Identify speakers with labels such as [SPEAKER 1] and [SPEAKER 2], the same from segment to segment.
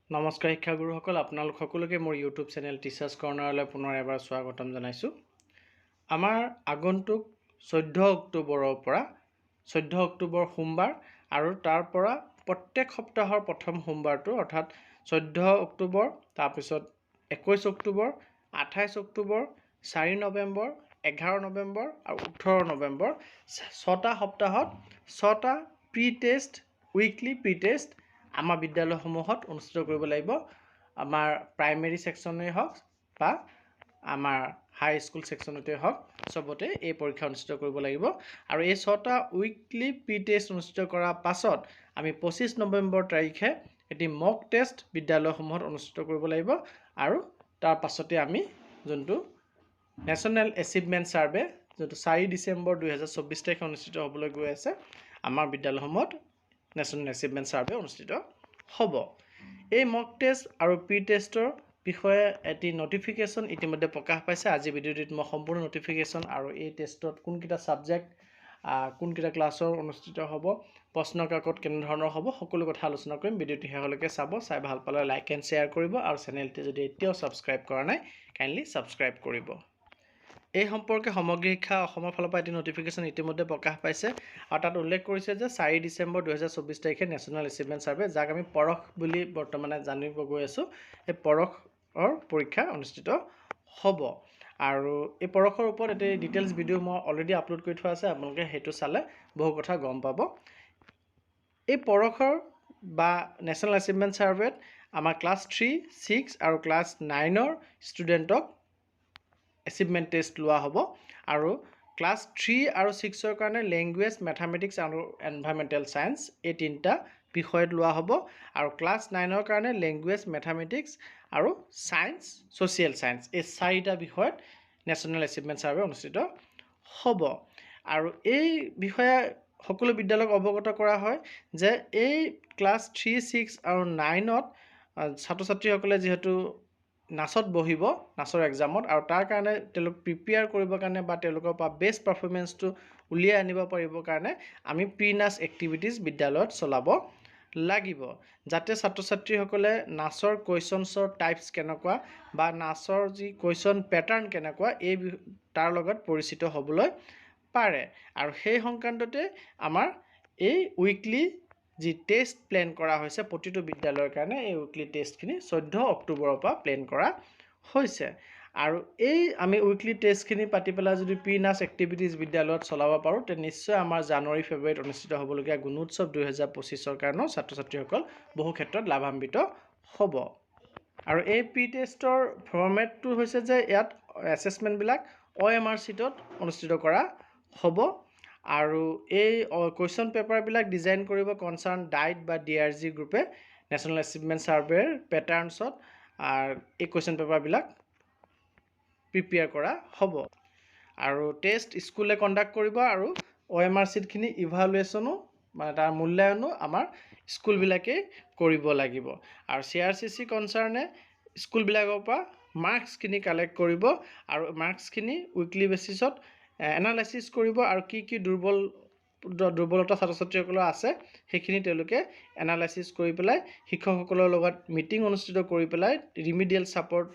[SPEAKER 1] নমস্কাৰ শিক্ষাগুৰুসকল, আপোনালোক সকলোকে মোৰ ইউটিউব চেনেল টিচাৰ্ছ কৰ্ণাৰলৈ পুনৰ এবাৰ স্বাগতম জনাইছোঁ। আমাৰ আগন্তুক 14 অক্টোবৰৰ পৰা 14 অক্টোবৰ সোমবাৰ আৰু তাৰ পৰা প্ৰত্যেক সপ্তাহৰ প্ৰথম সোমবাৰটো অৰ্থাৎ 14 অক্টোবৰ, তাৰপিছত 21 অক্টোবৰ, 28 অক্টোবৰ, 4 নৱেম্বৰ, 11 নৱেম্বৰ আৰু 18 নৱেম্বৰ 6টা সপ্তাহত 6টা pre test, weekly pre test আমাৰ বিদ্যালয়সমূহত অনুষ্ঠিত কৰিব লাগিব। আমাৰ প্ৰাইমেৰী ছেকশ্যনেই হওক বা আমাৰ হাই স্কুল ছেকশ্যনতেই হওক, চবতে এই পৰীক্ষা অনুষ্ঠিত কৰিব লাগিব। আৰু এই 6টা উইকলি প্ৰি টেষ্ট অনুষ্ঠিত কৰাৰ পাছত আমি 25 নৱেম্বৰ তাৰিখে এটি মক টেষ্ট বিদ্যালয়সমূহত অনুষ্ঠিত কৰিব লাগিব। আৰু তাৰ পাছতে আমি যোনটো নেশ্যনেল এচিভমেণ্ট ছাৰ্ভে, যোনটো 4 ডিচেম্বৰ 2024 তাৰিখে অনুষ্ঠিত হ'বলৈ গৈ আছে, আমাৰ বিদ্যালয়সমূহত নেশ্যনেল এচিভমেণ্ট ছাৰ্ভে অনুষ্ঠিত হ'ব। এই মক টেষ্ট আৰু প্ৰি টেষ্টৰ বিষয়ে এটি নটিফিকেশ্যন ইতিমধ্যে প্ৰকাশ পাইছে। আজি ভিডিঅ'টিত মই সম্পূৰ্ণ নটিফিকেশ্যন আৰু এই টেষ্টত কোনকেইটা ছাবজেক্ট, কোনকেইটা ক্লাছৰ অনুষ্ঠিত হ'ব, প্ৰশ্ন কাকত কেনেধৰণৰ হ'ব, সকলো কথা আলোচনা কৰিম। ভিডিঅ'টি শেষলৈকে চাব, চাই ভাল পালে লাইক এণ্ড শ্বেয়াৰ কৰিব আৰু চেনেলটি যদি এতিয়াও ছাবস্ক্ৰাইব কৰা নাই কাইণ্ডলি ছাবস্ক্ৰাইব কৰিব। এই সম্পৰ্কে সমগ্ৰ শিক্ষা অসমৰ ফালৰ পৰা এটি নটিফিকেশ্যন ইতিমধ্যে প্ৰকাশ পাইছে আৰু তাত উল্লেখ কৰিছে যে 4 ডিচেম্বৰ 2024 তাৰিখে নেশ্যনেল এচিভমেণ্ট ছাৰ্ভে, যাক আমি পৰখ বুলি বৰ্তমানে জানিব গৈ আছোঁ, এই পৰখৰ পৰীক্ষা অনুষ্ঠিত হ'ব। আৰু এই পৰখৰ ওপৰত এটি ডিটেইলছ ভিডিঅ' মই অলৰেডি আপলোড কৰি থোৱা আছে, আপোনালোকে সেইটো চালে বহু কথা গম পাব। এই পৰখৰ বা নেশ্যনেল এচিভমেণ্ট ছাৰ্ভেত আমাৰ ক্লাছ 3, 6 আৰু ক্লাছ 9ৰ ষ্টুডেণ্টক এচিভমেণ্ট টেষ্ট লোৱা হ'ব। আৰু ক্লাছ 3 আৰু 6ৰ কাৰণে লেংগুৱেজ, মেথামেটিক্স আৰু এনভাইৰমেণ্টেল ছায়েন্স এই তিনিটা বিষয়ত লোৱা হ'ব। আৰু ক্লাছ 9ৰ কাৰণে লেংগুৱেজ, মেথামেটিক্স আৰু ছায়েন্স, ছ'চিয়েল ছায়েন্স এই 4টা বিষয়ত নেশ্যনেল এচিভমেণ্ট ছাৰ্ভে অনুষ্ঠিত হ'ব। আৰু এই বিষয়ে সকলো বিদ্যালয়ক অৱগত কৰা হয় যে এই ক্লাছ 3, 6 আৰু 9ত ছাত্ৰ ছাত্ৰীসকলে যিহেতু নাচত বহিব, নাচৰ এক্সামত, আৰু তাৰ কাৰণে তেওঁলোক প্ৰিপেয়াৰ কৰিবৰ কাৰণে বা তেওঁলোকৰ পৰা বেষ্ট পাৰফৰ্মেঞ্চটো উলিয়াই আনিব পাৰিবৰ কাৰণে আমি প্ৰি নাচ এক্টিভিটিজ বিদ্যালয়ত চলাব লাগিব, যাতে ছাত্ৰ ছাত্ৰীসকলে নাচৰ কুৱেশ্যনছৰ টাইপছ কেনেকুৱা বা নাচৰ যি কুৱেশ্যন পেটাৰ্ণ কেনেকুৱা তাৰ লগত পৰিচিত হ'বলৈ পাৰে। আৰু সেই সংক্ৰান্ততে আমাৰ এই উইকলি যি টেষ্ট প্লেন কৰা হৈছে প্ৰতিটো বিদ্যালয়ৰ কাৰণে, এই উইকলি টেষ্টখিনি 14 অক্টোবৰৰ পৰা প্লেন কৰা হৈছে। আৰু এই আমি উইকলি টেষ্টখিনি পাতি পেলাই যদি প্ৰি নাচ এক্টিভিটিজ বিদ্যালয়ত চলাব পাৰোঁ, তে নিশ্চয় আমাৰ জানুৱাৰী ফেব্ৰুৱাৰীত অনুষ্ঠিত হ'বলগীয়া গুণোৎসৱ 2025ৰ কাৰণেও ছাত্ৰ ছাত্ৰীসকল বহু ক্ষেত্ৰত লাভান্বিত হ'ব। আৰু এই প্ৰি টেষ্টৰ ফৰ্মেটটো হৈছে যে ইয়াত এছেছমেণ্টবিলাক OMR শ্বীটত অনুষ্ঠিত কৰা হ'ব। আৰু এই কুৱেশ্যন পেপাৰবিলাক ডিজাইন কৰিব কনচাৰ্ণ ডাইট বা DRG গ্ৰুপে নেশ্যনেল এচিভমেণ্ট ছাৰ্ভেৰ পেটাৰ্ণছত এই কুৱেশ্যন পেপাৰবিলাক প্ৰিপেয়াৰ কৰা হ'ব। আৰু টেষ্ট স্কুলে কণ্ডাক্ট কৰিব আৰু OMR শ্বীটখিনি ইভালুৱেশ্যনো মানে তাৰ মূল্যায়নো আমাৰ স্কুলবিলাকেই কৰিব লাগিব। আৰু CRCC কনচাৰ্ণে স্কুলবিলাকৰ পৰা মাৰ্কছখিনি কালেক্ট কৰিব আৰু মাৰ্কছখিনি উইকলি বেচিছত এনালাইচিছ কৰিব আৰু কি দুৰ্বলতা ছাত্ৰ ছাত্ৰীসকলৰ আছে সেইখিনি তেওঁলোকে এনালাইচিছ কৰি পেলাই শিক্ষকসকলৰ লগত মিটিং অনুষ্ঠিত কৰি পেলাই ৰিমিডিয়েল ছাপৰ্ট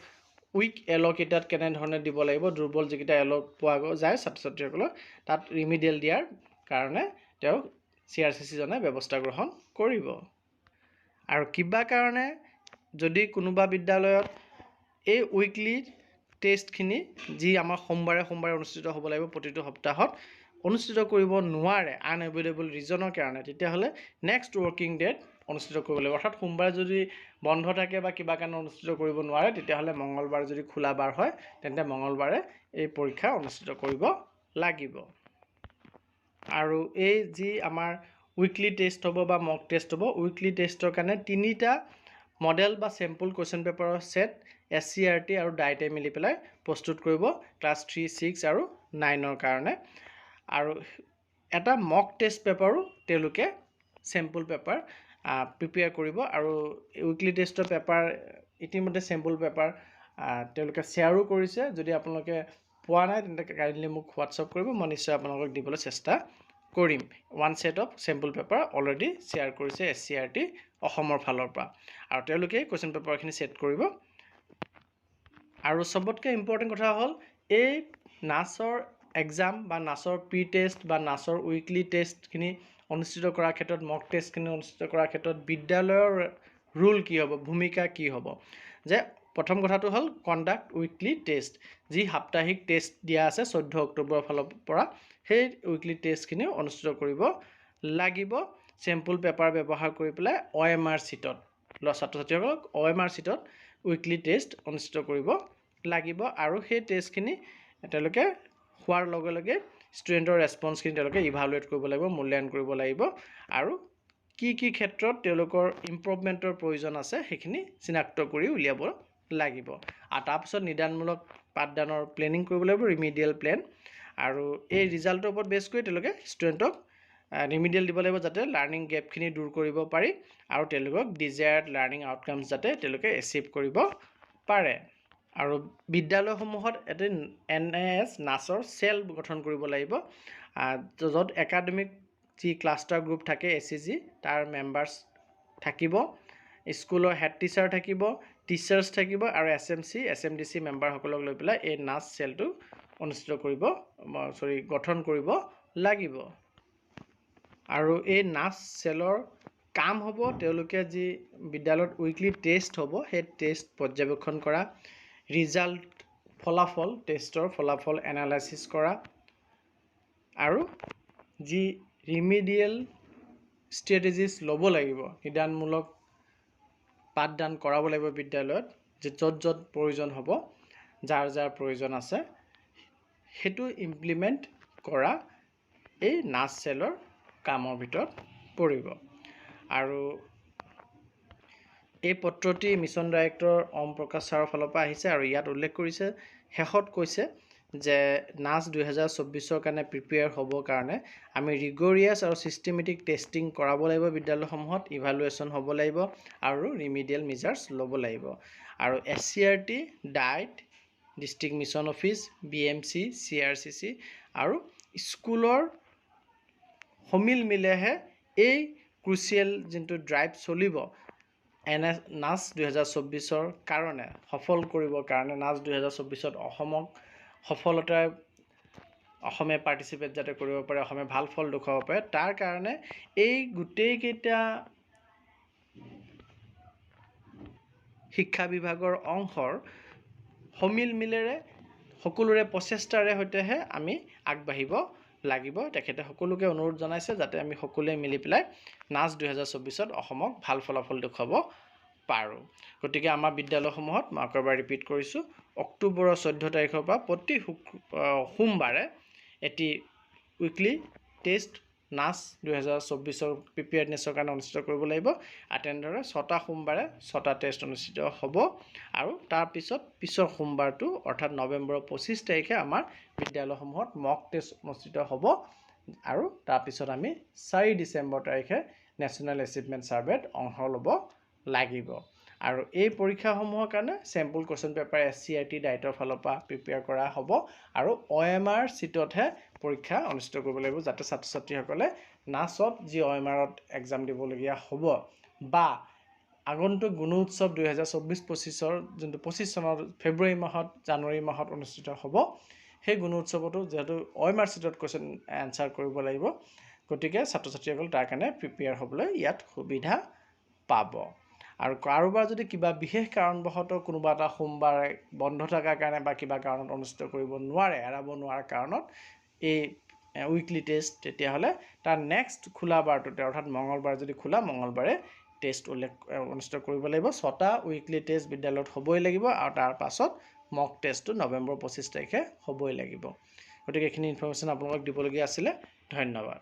[SPEAKER 1] উইক এল'কেইটাত কেনেধৰণে দিব লাগিব, দুৰ্বল যিকেইটা এল' পোৱা যায় ছাত্ৰ ছাত্ৰীসকলক, তাত ৰিমিডিয়েল দিয়াৰ কাৰণে তেওঁক CRCC জনে ব্যৱস্থা গ্ৰহণ কৰিব। আৰু কিবা কাৰণে যদি কোনোবা বিদ্যালয়ত এই উইকলি টেষ্টখিনি যি আমাৰ সোমবাৰে অনুষ্ঠিত হ'ব লাগিব প্ৰতিটো সপ্তাহত, অনুষ্ঠিত কৰিব নোৱাৰে আনএভেইলেবল ৰিজনৰ কাৰণে, তেতিয়াহ'লে নেক্সট ৱৰ্কিং ডেট অনুষ্ঠিত কৰিব লাগিব। অৰ্থাৎ সোমবাৰে যদি বন্ধ থাকে বা কিবা কাৰণে অনুষ্ঠিত কৰিব নোৱাৰে, তেতিয়াহ'লে মঙলবাৰ যদি খোলা বাৰ হয় তেন্তে মঙলবাৰে এই পৰীক্ষা অনুষ্ঠিত কৰিব লাগিব। আৰু এই যি আমাৰ উইকলি টেষ্ট হ'ব বা মক টেষ্ট হ'ব, উইকলি টেষ্টৰ কাৰণে 3টা মডেল বা চেম্পুল কুৱেশ্যন পেপাৰৰ ছেট SCERT আৰু ডাইটে মিলি পেলাই প্ৰস্তুত কৰিব ক্লাছ 3, 6 আৰু 9ৰ কাৰণে। আৰু এটা মক টেষ্ট পেপাৰো তেওঁলোকে চেম্পুল পেপাৰ প্ৰিপেয়াৰ কৰিব। আৰু উইকলি টেষ্টৰ পেপাৰ ইতিমধ্যে চেম্পুল পেপাৰ তেওঁলোকে শ্বেয়াৰো কৰিছে। যদি আপোনালোকে পোৱা নাই তেন্তে কাইণ্ডলি মোক হোৱাটছআপ কৰিব, মই নিশ্চয় আপোনালোকক দিবলৈ চেষ্টা কৰিম। 1 set of sample paper already share কৰিছে SCERT অসমৰ ফালৰ পৰা আৰু তেওঁলোকে কুৱেশ্যন পেপাৰখিনি ছেট কৰিব আৰু সবতকৈ ইম্পৰ্টেণ্ট কথা হ'ল এই নাচৰ এক্সাম বা নাচৰ প্ৰি টেষ্ট বা নাচৰ উইকলি টেষ্টখিনি অনুষ্ঠিত কৰাৰ ক্ষেত্ৰত মক টেষ্টখিনি অনুষ্ঠিত কৰাৰ ক্ষেত্ৰত বিদ্যালয়ৰ ৰুল কি হ'ব ভূমিকা কি হ'ব যে প্ৰথম কথাটো হ'ল কণ্ডাক্ট উইকলি টেষ্ট যি সাপ্তাহিক টেষ্ট দিয়া আছে 14 অক্টোবৰৰ ফালৰ পৰা সেই উইকলি টেষ্টখিনি অনুষ্ঠিত কৰিব লাগিব চেম্পল পেপাৰ ব্যৱহাৰ কৰি পেলাই OMR চিটত ছাত্ৰ ছাত্ৰীসকলক OMR চিটত উইকলি টেষ্ট অনুষ্ঠিত কৰিব লাগিব আৰু সেই টেষ্টখিনি তেওঁলোকে হোৱাৰ লগে লগে ষ্টুডেণ্টৰ ৰেছপন্সখিনি তেওঁলোকে ইভালুৱেট কৰিব লাগিব মূল্যায়ন কৰিব লাগিব আৰু কি কি ক্ষেত্ৰত তেওঁলোকৰ ইম্প্ৰুভমেণ্টৰ প্ৰয়োজন আছে সেইখিনি চিনাক্ত কৰি উলিয়াব লাগিব আৰু তাৰপিছত নিদানমূলক পাঠদানৰ প্লেনিং কৰিব লাগিব ৰিমিডিয়েল প্লেন আৰু এই ৰিজাল্টৰ ওপৰত বেছ কৰি তেওঁলোকে ষ্টুডেণ্টক ৰিমিডিয়েল দিব লাগিব যাতে লাৰ্ণিং গেপখিনি দূৰ কৰিব পাৰি আৰু তেওঁলোকক ডিজায়াৰ্ড লাৰ্ণিং আউটকামছ যাতে তেওঁলোকে এচিভ কৰিব পাৰে আৰু বিদ্যালয়সমূহত এটা NAS নাচৰ চেল গঠন কৰিব লাগিব য'ত একাডেমিক যি ক্লাষ্টাৰ গ্ৰুপ থাকে ACG তাৰ মেম্বাৰ্ছ থাকিব স্কুলৰ হেড টিচাৰ থাকিব টিচাৰ্ছ থাকিব আৰু SMC SMDC মেম্বাৰসকলক লৈ পেলাই এই নাচ চেলটো অনুষ্ঠিত কৰিব গঠন কৰিব লাগিব আৰু এই নাচ চেলৰ কাম হ'ব তেওঁলোকে যি বিদ্যালয়ত উইকলি টেষ্ট হ'ব সেই টেষ্ট পৰ্যবেক্ষণ কৰা ৰিজাল্ট ফলাফল টেষ্টৰ ফলাফল এনালাইচিছ কৰা আৰু যি ৰিমিডিয়েল ষ্ট্ৰেটেজিছ ল'ব লাগিব নিদানমূলক পাঠদান কৰাব লাগিব বিদ্যালয়ত য'ত য'ত প্ৰয়োজন হ'ব যাৰ যাৰ প্ৰয়োজন আছে সেইটো ইমপ্লিমেণ্ট কৰা এই নাচ চেলৰ কামৰ ভিতৰত পৰিব আৰু এই পত্ৰটি মিছন ডাইৰেক্টৰ ওম প্ৰকাশ ছাৰৰ ফালৰ পৰা আহিছে আৰু ইয়াত উল্লেখ কৰিছে শেষত কৈছে যে নাচ 2024 কাৰণে প্ৰিপেয়াৰ হ'বৰ কাৰণে আমি ৰিগৰিয়াছ আৰু চিষ্টেমেটিক টেষ্টিং কৰাব লাগিব বিদ্যালয়সমূহত ইভালুৱেশ্যন হ'ব লাগিব আৰু ৰিমিডিয়েল মেজাৰ্ছ ল'ব লাগিব আৰু SCRT DIET district mission office BMC CRCC আৰু স্কুলৰ সমিল মিলেহে এই ক্ৰুচিয়েল যোনটো ড্ৰাইভ চলিব নাচ 2024 কাৰণে সফল কৰিবৰ কাৰণে নাচ 2024 অসমক সফলতাৰে অসমে পাৰ্টিচিপেট যাতে কৰিব পাৰে অসমে ভাল ফল দেখুৱাব পাৰে তাৰ কাৰণে এই গোটেইকেইটা শিক্ষা বিভাগৰ অংশৰ সমিল মিলেৰে সকলোৰে প্ৰচেষ্টাৰে সৈতেহে আমি আগবাঢ়িব লাগিব তেখেতে সকলোকে অনুৰোধ জনাইছে যাতে আমি সকলোৱে মিলি পেলাই নাচ 2024 অসমক ভাল ফলাফল দেখুৱাব পাৰোঁ গতিকে আমাৰ বিদ্যালয়সমূহত মই আকৌ এবাৰ ৰিপিট কৰিছোঁ অক্টোবৰৰ 14 তাৰিখৰ পৰা প্ৰতি সোমবাৰে এটি উইকলি টেষ্ট নাচ 2024 প্ৰিপেয়াৰনেছৰ কাৰণে অনুষ্ঠিত কৰিব লাগিব আৰু তেনেদৰে 6টা সোমবাৰে 6টা টেষ্ট অনুষ্ঠিত হ'ব আৰু তাৰপিছত পিছৰ সোমবাৰটো অৰ্থাৎ নৱেম্বৰৰ 25 তাৰিখে আমাৰ বিদ্যালয়সমূহত মক টেষ্ট অনুষ্ঠিত হ'ব আৰু তাৰপিছত আমি 4 ডিচেম্বৰ তাৰিখে নেশ্যনেল এচিভমেণ্ট ছাৰ্ভেত অংশ ল'ব লাগিব আৰু এই পৰীক্ষাসমূহৰ কাৰণে চেম্পল কুৱেশ্যন পেপাৰ SCRT ডাইটৰ ফালৰ পৰা প্ৰিপেয়াৰ কৰা হ'ব আৰু OMR চিটতহে পৰীক্ষা অনুষ্ঠিত কৰিব লাগিব যাতে ছাত্ৰ ছাত্ৰীসকলে নাচত যি OMRত এক্সাম দিবলগীয়া হ'ব বা আগন্তুক গুণোৎসৱ 2024-25 যোনটো 25 চনৰ ফেব্ৰুৱাৰী মাহত জানুৱাৰী মাহত অনুষ্ঠিত হ'ব সেই গুণোৎসৱতো যিহেতু OMR চিটত কুৱেশ্যন এনচাৰ কৰিব লাগিব গতিকে ছাত্ৰ ছাত্ৰীসকল তাৰ কাৰণে প্ৰিপেয়াৰ হ'বলৈ ইয়াত সুবিধা পাব আৰু কাৰোবাৰ যদি কিবা বিশেষ কাৰণবশতঃ কোনোবা এটা সোমবাৰ বন্ধ থকাৰ কাৰণে বা কিবা কাৰণত অনুষ্ঠিত কৰিব নোৱাৰে এৰাব নোৱাৰাৰ কাৰণত এই উইকলি টেষ্ট তেতিয়াহ'লে তাৰ নেক্সট খোলা বাৰটোতে অৰ্থাৎ মঙলবাৰ যদি খোলা মঙলবাৰে টেষ্ট অনুষ্ঠিত কৰিব লাগিব 6টা উইকলি টেষ্ট বিদ্যালয়ত হ'বই লাগিব আৰু তাৰ পাছত মক টেষ্টটো নৱেম্বৰ 25 তাৰিখে হ'বই লাগিব গতিকে এইখিনি ইনফৰমেশ্যন আপোনালোকক দিবলগীয়া আছিলে ধন্যবাদ